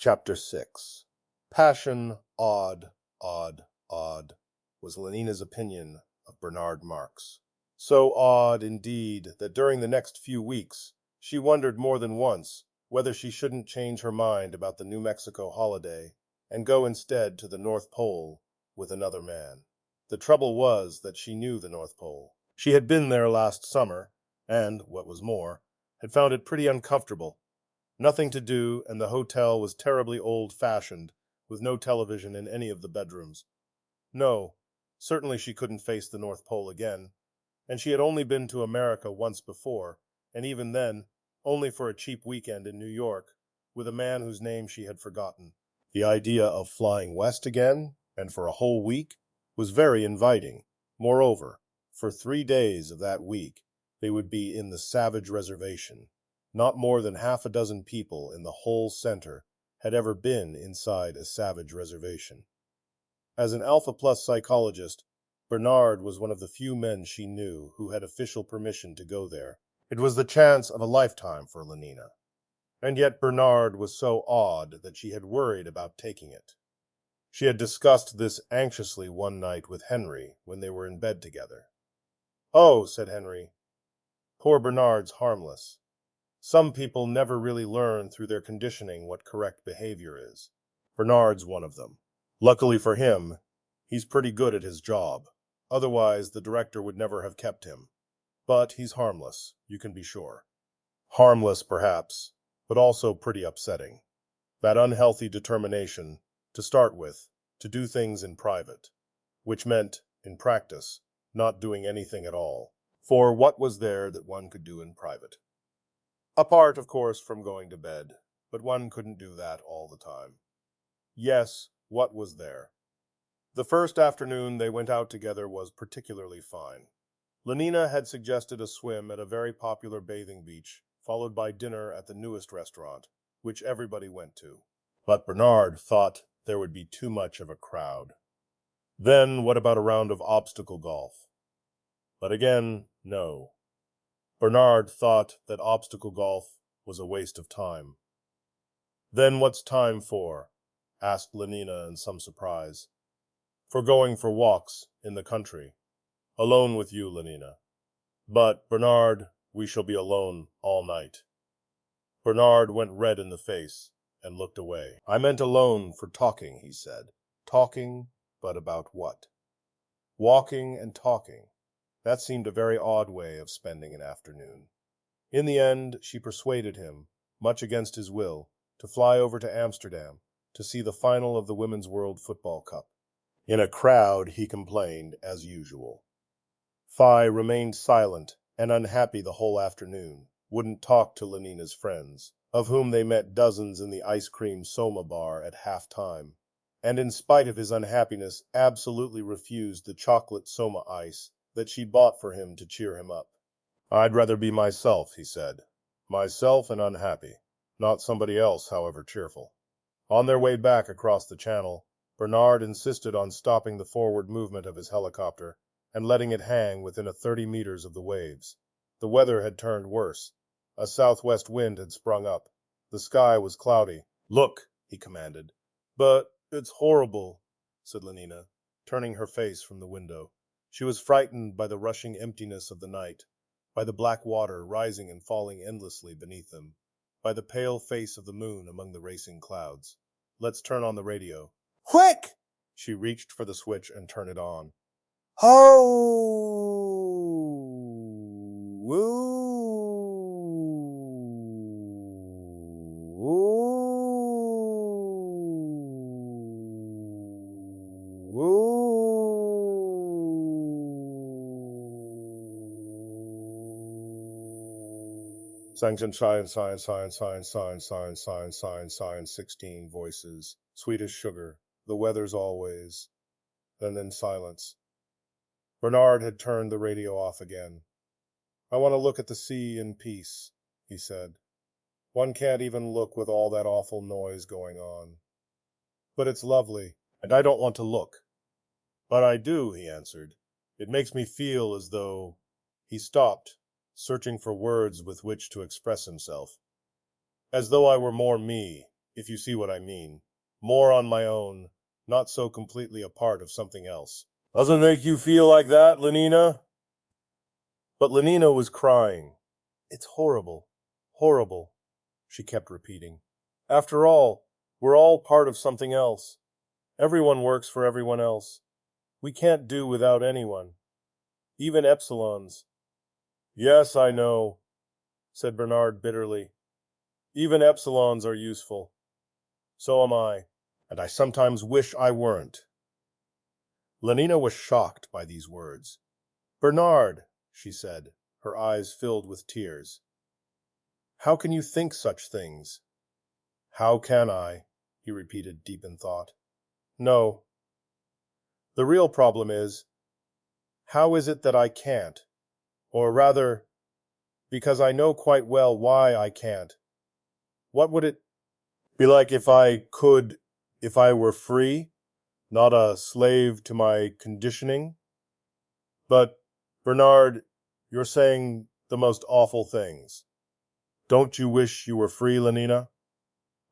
Chapter 6. Passion, odd, odd, odd, was Lenina's opinion of Bernard Marx. So odd, indeed, that during the next few weeks she wondered more than once whether she shouldn't change her mind about the New Mexico holiday and go instead to the North Pole with another man. The trouble was that she knew the North Pole. She had been there last summer, and, what was more, had found it pretty uncomfortable. Nothing to do, and the hotel was terribly old-fashioned, with no television in any of the bedrooms. No, certainly she couldn't face the North Pole again, and she had only been to America once before, and even then, only for a cheap weekend in New York, with a man whose name she had forgotten. The idea of flying west again, and for a whole week, was very inviting. Moreover, for 3 days of that week, they would be in the Savage Reservation. Not more than half a dozen people in the whole center had ever been inside a Savage Reservation. As an Alpha Plus psychologist, Bernard was one of the few men she knew who had official permission to go there. It was the chance of a lifetime for Lenina. And yet Bernard was so odd that she had worried about taking it. She had discussed this anxiously one night with Henry when they were in bed together. "Oh," said Henry, "poor Bernard's harmless. Some people never really learn through their conditioning what correct behavior is. Bernard's one of them. Luckily for him, he's pretty good at his job. Otherwise, the director would never have kept him. But he's harmless, you can be sure. Harmless, perhaps, but also pretty upsetting. That unhealthy determination, to start with, to do things in private, which meant, in practice, not doing anything at all. For what was there that one could do in private? Apart, of course, from going to bed, but one couldn't do that all the time. Yes, what was there? The first afternoon they went out together was particularly fine. Lenina had suggested a swim at a very popular bathing beach, followed by dinner at the newest restaurant, which everybody went to. But Bernard thought there would be too much of a crowd. Then what about a round of obstacle golf? But again, no. Bernard thought that obstacle golf was a waste of time. "Then what's time for?" asked Lenina in some surprise. "For going for walks in the country. Alone with you, Lenina." "But, Bernard, we shall be alone all night." Bernard went red in the face and looked away. "I meant alone for talking," he said. "Talking, but about what?" Walking and talking. That seemed a very odd way of spending an afternoon. In the end, she persuaded him, much against his will, to fly over to Amsterdam to see the final of the Women's World Football Cup. In a crowd, he complained, as usual. Phi remained silent and unhappy the whole afternoon, wouldn't talk to Lenina's friends, of whom they met dozens in the ice cream Soma bar at half-time, and in spite of his unhappiness absolutely refused the chocolate Soma ice that she bought for him to cheer him up. "I'd rather be myself," he said. "Myself and unhappy. Not somebody else, however cheerful." On their way back across the channel, Bernard insisted on stopping the forward movement of his helicopter and letting it hang within 30 meters of the waves. The weather had turned worse. A southwest wind had sprung up. The sky was cloudy. "Look," he commanded. "But it's horrible," said Lenina, turning her face from the window. She was frightened by the rushing emptiness of the night, by the black water rising and falling endlessly beneath them, by the pale face of the moon among the racing clouds. "Let's turn on the radio." "Quick!" She reached for the switch and turned it on. Sanction, science, 16 voices. Sweet as sugar. The weather's always. And then silence. Bernard had turned the radio off again. "I want to look at the sea in peace," he said. "One can't even look with all that awful noise going on. But it's lovely, and I don't want to look." "But I do," he answered. "It makes me feel as though—" He stopped, searching for words with which to express himself. "As though I were more me, if you see what I mean. More on my own, not so completely a part of something else. Doesn't make you feel like that, Lenina? But Lenina was crying. It's horrible, horrible, she kept repeating. After all, we're all part of something else. Everyone works for everyone else. We can't do without anyone. Even epsilons. Yes, I know, said Bernard bitterly. Even epsilons are useful. So am I, and I sometimes wish I weren't. Lenina was shocked by these words. Bernard, she said, her eyes filled with tears. How can you think such things? How can I? He repeated, deep in thought. No. The real problem is, how is it that I can't? Or rather, because I know quite well why I can't. What would it be like if I could, if I were free, not a slave to my conditioning? But, Bernard, you're saying the most awful things. Don't you wish you were free, Lenina?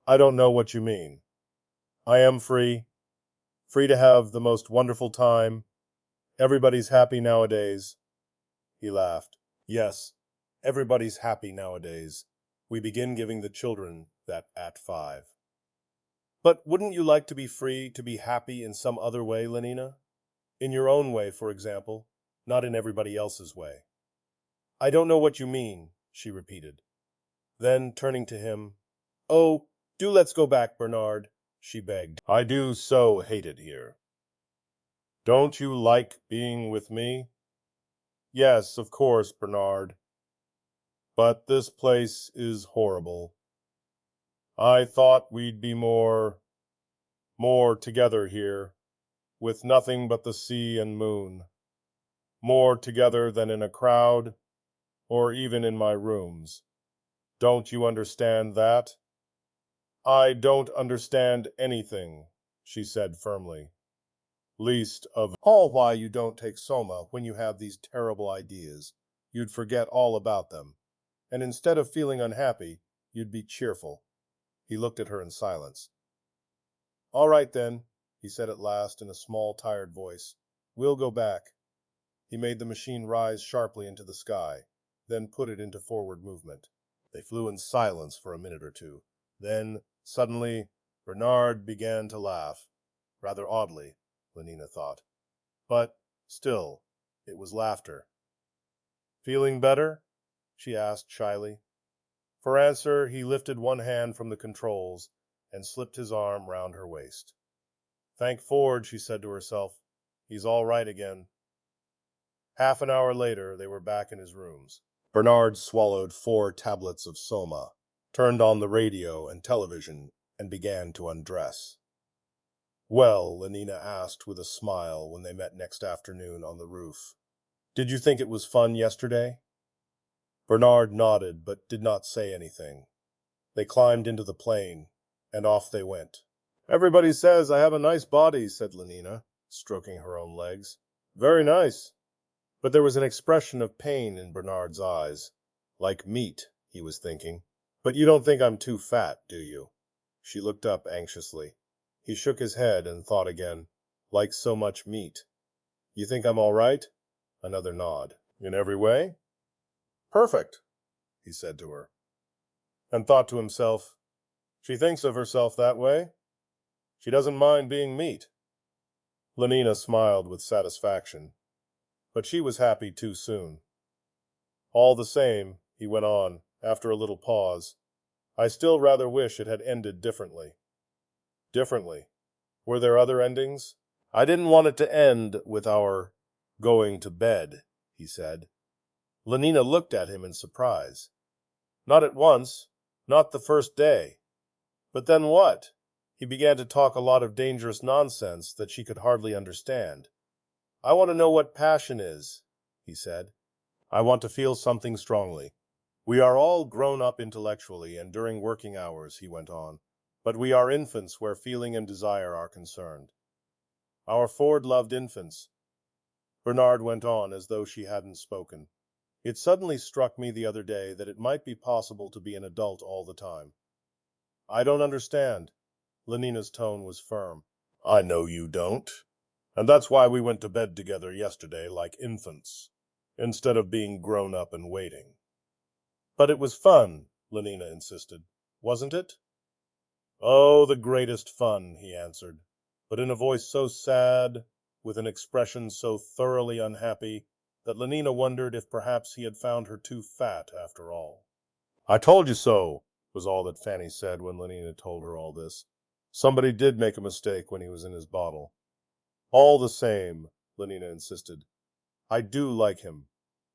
I don't know what you mean. I am free, free to have the most wonderful time. Everybody's happy nowadays. He laughed. Yes, everybody's happy nowadays. We begin giving the children that at 5. But wouldn't you like to be free, to be happy in some other way, Lenina? In your own way, for example, not in everybody else's way. I don't know what you mean, she repeated. Then, turning to him, Oh, do let's go back, Bernard, she begged. I do so hate it here. Don't you like being with me? Yes, of course, Bernard. But this place is horrible. I thought we'd be more together here, with nothing but the sea and moon. More together than in a crowd, or even in my rooms. Don't you understand that? I don't understand anything, she said firmly. Least of all why you don't take Soma when you have these terrible ideas. You'd forget all about them, and instead of feeling unhappy, you'd be cheerful. He looked at her in silence. All right, then, he said at last in a small, tired voice. We'll go back. He made the machine rise sharply into the sky, then put it into forward movement. They flew in silence for a minute or two. Then, suddenly, Bernard began to laugh. Rather oddly, Lenina thought. But, still, it was laughter. Feeling better? She asked shyly. For answer, he lifted one hand from the controls and slipped his arm round her waist. Thank Ford, she said to herself. He's all right again. Half an hour later, they were back in his rooms. Bernard swallowed 4 tablets of Soma, turned on the radio and television, and began to undress. Well, Lenina asked with a smile when they met next afternoon on the roof. Did you think it was fun yesterday? Bernard nodded, but did not say anything. They climbed into the plane, and off they went. Everybody says I have a nice body, said Lenina, stroking her own legs. Very nice. But there was an expression of pain in Bernard's eyes. Like meat, he was thinking. But you don't think I'm too fat, do you? She looked up anxiously. He shook his head and thought again. Like so much meat. You think I'm all right? Another nod. In every way? Perfect, he said to her. And thought to himself, she thinks of herself that way. She doesn't mind being meat. Lenina smiled with satisfaction. But she was happy too soon. All the same, he went on, after a little pause, I still rather wish it had ended differently. Differently? Were there other endings? I didn't want it to end with our going to bed, he said. Lenina looked at him in surprise. Not at once, not the first day. But then what? He began to talk a lot of dangerous nonsense that she could hardly understand. I want to know what passion is, he said. I want to feel something strongly. We are all grown up intellectually and during working hours, he went on, but we are infants where feeling and desire are concerned. Our Ford loved infants. Bernard went on as though she hadn't spoken. It suddenly struck me the other day that it might be possible to be an adult all the time. I don't understand. Lenina's tone was firm. I know you don't. And that's why we went to bed together yesterday like infants, instead of being grown up and waiting. But it was fun, Lenina insisted. Wasn't it? Oh, the greatest fun, he answered, but in a voice so sad, with an expression so thoroughly unhappy, that Lenina wondered if perhaps he had found her too fat after all. I told you so, was all that Fanny said when Lenina told her all this. Somebody did make a mistake when he was in his bottle. All the same, Lenina insisted, I do like him.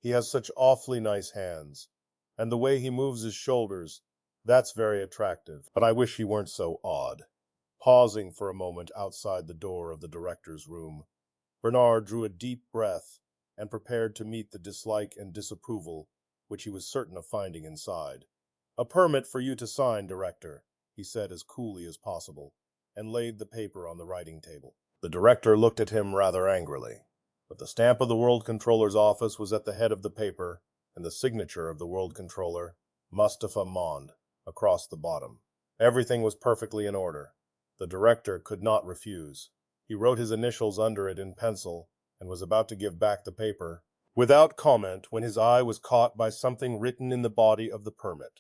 He has such awfully nice hands. And the way he moves his shoulders, that's very attractive. But I wish he weren't so odd. Pausing for a moment outside the door of the director's room, Bernard drew a deep breath and prepared to meet the dislike and disapproval which he was certain of finding inside. A permit for you to sign, Director, he said as coolly as possible, and laid the paper on the writing table. The director looked at him rather angrily, but the stamp of the World Controller's office was at the head of the paper, and the signature of the World Controller, Mustafa Mond, across the bottom. Everything was perfectly in order. The director could not refuse. He wrote his initials under it in pencil, and was about to give back the paper, without comment, when his eye was caught by something written in the body of the permit.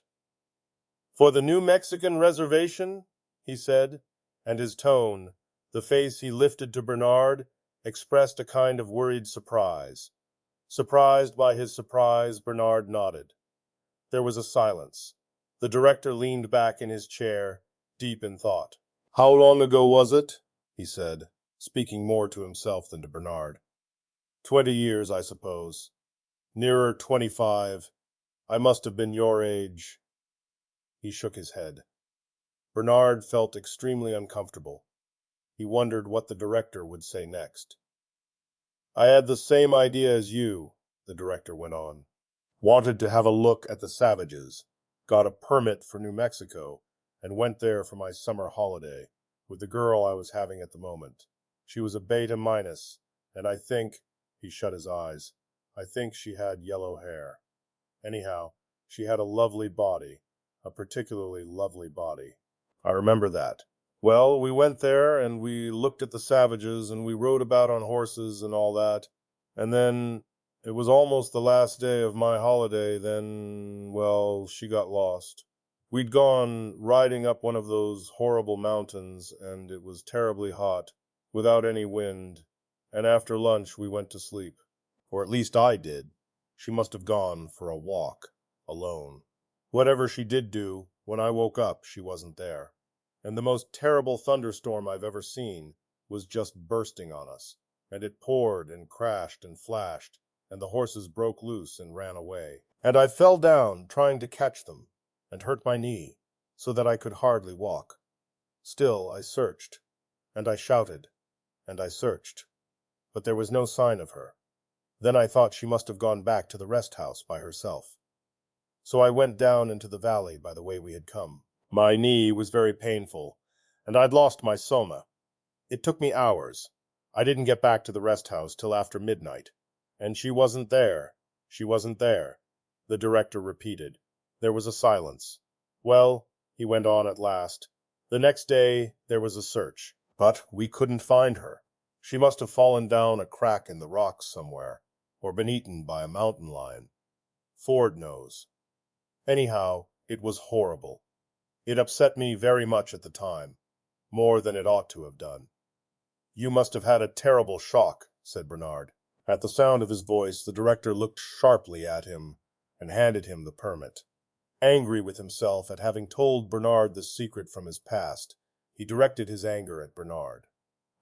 For the New Mexican reservation, he said, and his tone, the face he lifted to Bernard, expressed a kind of worried surprise. Surprised by his surprise, Bernard nodded. There was a silence. The director leaned back in his chair, deep in thought. How long ago was it? He said, speaking more to himself than to Bernard. 20 years, I suppose. Nearer 25. I must have been your age. He shook his head. Bernard felt extremely uncomfortable. He wondered what the director would say next. I had the same idea as you, the director went on. Wanted to have a look at the savages. Got a permit for New Mexico, and went there for my summer holiday, with the girl I was having at the moment. She was a beta minus, and I think, he shut his eyes, I think she had yellow hair. Anyhow, she had a lovely body, a particularly lovely body. I remember that. Well, we went there, and we looked at the savages, and we rode about on horses and all that. And then, it was almost the last day of my holiday, then, well, she got lost. We'd gone riding up one of those horrible mountains, and it was terribly hot, without any wind, and after lunch we went to sleep. Or at least I did. She must have gone for a walk, alone. Whatever she did do, when I woke up, she wasn't there. And the most terrible thunderstorm I've ever seen was just bursting on us, and it poured and crashed and flashed, and the horses broke loose and ran away. And I fell down trying to catch them, and hurt my knee, so that I could hardly walk. Still I searched, and I shouted, and I searched, but there was no sign of her. Then I thought she must have gone back to the rest house by herself. So I went down into the valley by the way we had come. My knee was very painful, and I'd lost my soma. It took me hours. I didn't get back to the rest house till after midnight. And she wasn't there. She wasn't there, the director repeated. There was a silence. Well, he went on at last, the next day there was a search, but we couldn't find her. She must have fallen down a crack in the rocks somewhere, or been eaten by a mountain lion. Ford knows. Anyhow, it was horrible. It upset me very much at the time, more than it ought to have done. You must have had a terrible shock, said Bernard. At the sound of his voice, the director looked sharply at him and handed him the permit. Angry with himself at having told Bernard the secret from his past, he directed his anger at Bernard.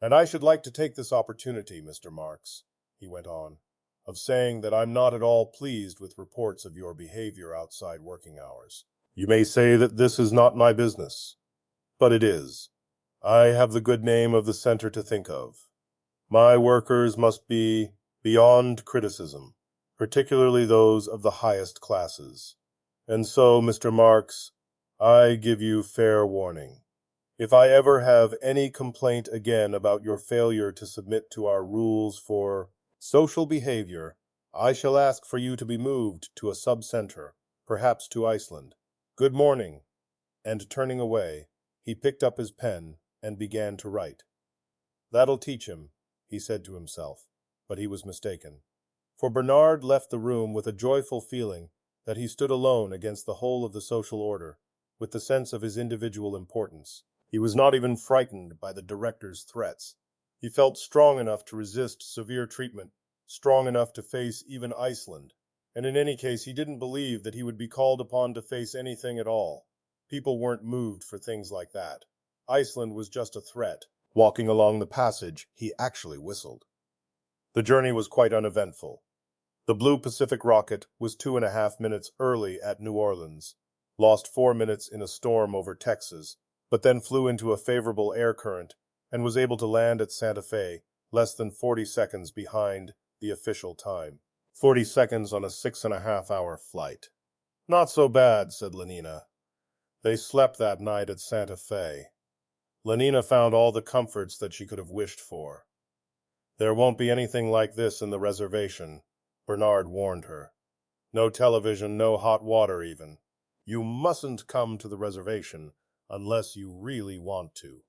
And I should like to take this opportunity, Mr. Marks, he went on, of saying that I'm not at all pleased with reports of your behavior outside working hours. You may say that this is not my business, but it is. I have the good name of the center to think of. My workers must be beyond criticism, particularly those of the highest classes. And so, Mr. Marks, I give you fair warning. If I ever have any complaint again about your failure to submit to our rules for social behavior, I shall ask for you to be moved to a sub-center, perhaps to Iceland. Good morning. and turning away, he picked up his pen and began to write. "That'll teach him," he said to himself, but he was mistaken. For Bernard left the room with a joyful feeling that he stood alone against the whole of the social order, with the sense of his individual importance. He was not even frightened by the director's threats. He felt strong enough to resist severe treatment, strong enough to face even Iceland. And in any case, he didn't believe that he would be called upon to face anything at all. People weren't moved for things like that. Iceland was just a threat. Walking along the passage, he actually whistled. The journey was quite uneventful. The Blue Pacific rocket was 2.5 minutes early at New Orleans, lost 4 minutes in a storm over Texas, but then flew into a favorable air current and was able to land at Santa Fe less than 40 seconds behind the official time. 40 seconds on a 6.5-hour flight. "Not so bad," said Lenina. They slept that night at Santa Fe. Lenina found all the comforts that she could have wished for. "There won't be anything like this in the reservation," Bernard warned her. "No television, no hot water even. You mustn't come to the reservation unless you really want to."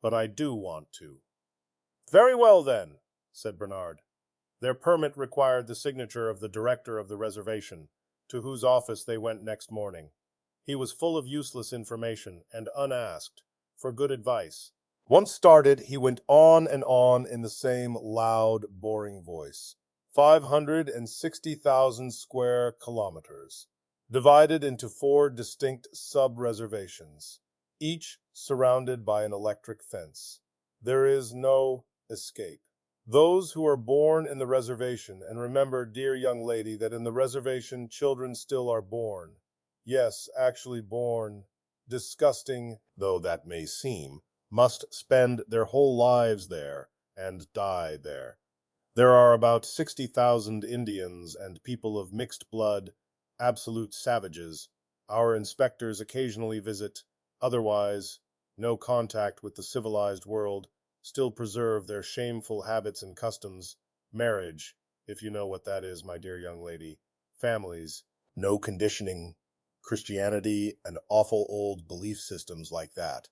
"But I do want to." "Very well, then," said Bernard. Their permit required the signature of the director of the reservation, to whose office they went next morning. He was full of useless information, and unasked for good advice. Once started, he went on and on in the same loud, boring voice. 560,000 square kilometers, divided into 4 distinct sub-reservations, each surrounded by an electric fence. There is no escape. Those who are born in the reservation, and remember, dear young lady, that in the reservation children still are born. Yes, actually born, disgusting though that may seem, must spend their whole lives there and die there. There are about 60,000 Indians and people of mixed blood, absolute savages. Our inspectors occasionally visit. Otherwise, no contact with the civilized world, still preserve their shameful habits and customs. Marriage, if you know what that is, my dear young lady. Families, no conditioning. Christianity and awful old belief systems like that.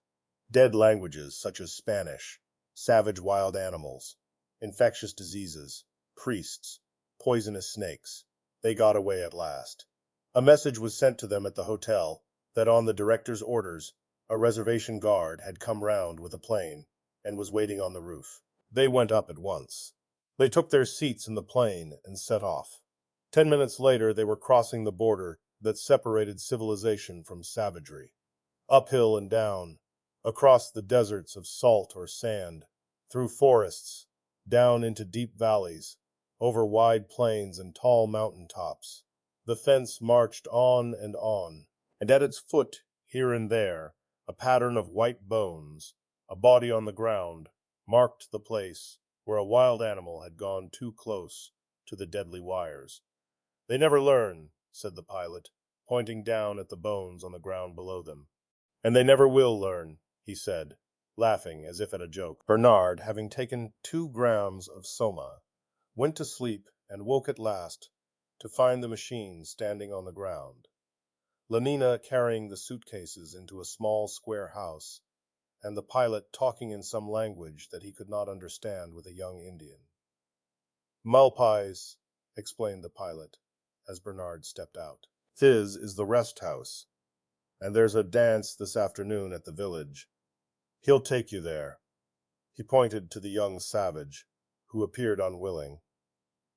Dead languages such as Spanish. Savage wild animals. Infectious diseases, priests, poisonous snakes. They got away at last. A message was sent to them at the hotel that on the director's orders, a reservation guard had come round with a plane and was waiting on the roof. They went up at once. They took their seats in the plane and set off. 10 minutes later, they were crossing the border that separated civilization from savagery. Uphill and down, across the deserts of salt or sand, through forests, down into deep valleys, over wide plains and tall mountain tops. The fence marched on, and at its foot, here and there, a pattern of white bones, a body on the ground, marked the place where a wild animal had gone too close to the deadly wires. "They never learn," said the pilot, pointing down at the bones on the ground below them. "And they never will learn," he said, laughing as if at a joke. Bernard, having taken 2 grams of soma, went to sleep and woke at last to find the machine standing on the ground, Lenina carrying the suitcases into a small square house, and the pilot talking in some language that he could not understand with a young Indian. "Malpais," explained the pilot, as Bernard stepped out. "This is the rest house, and there's a dance this afternoon at the village. He'll take you there." He pointed to the young savage, who appeared unwilling.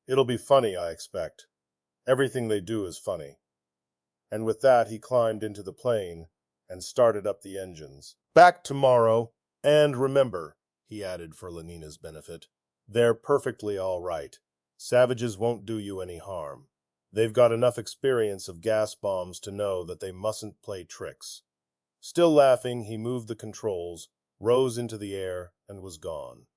"It'll be funny, I expect. Everything they do is funny." And with that he climbed into the plane and started up the engines. "Back tomorrow, and remember," he added for Lenina's benefit, "they're perfectly all right. Savages won't do you any harm. They've got enough experience of gas bombs to know that they mustn't play tricks." Still laughing, he moved the controls, rose into the air, and was gone.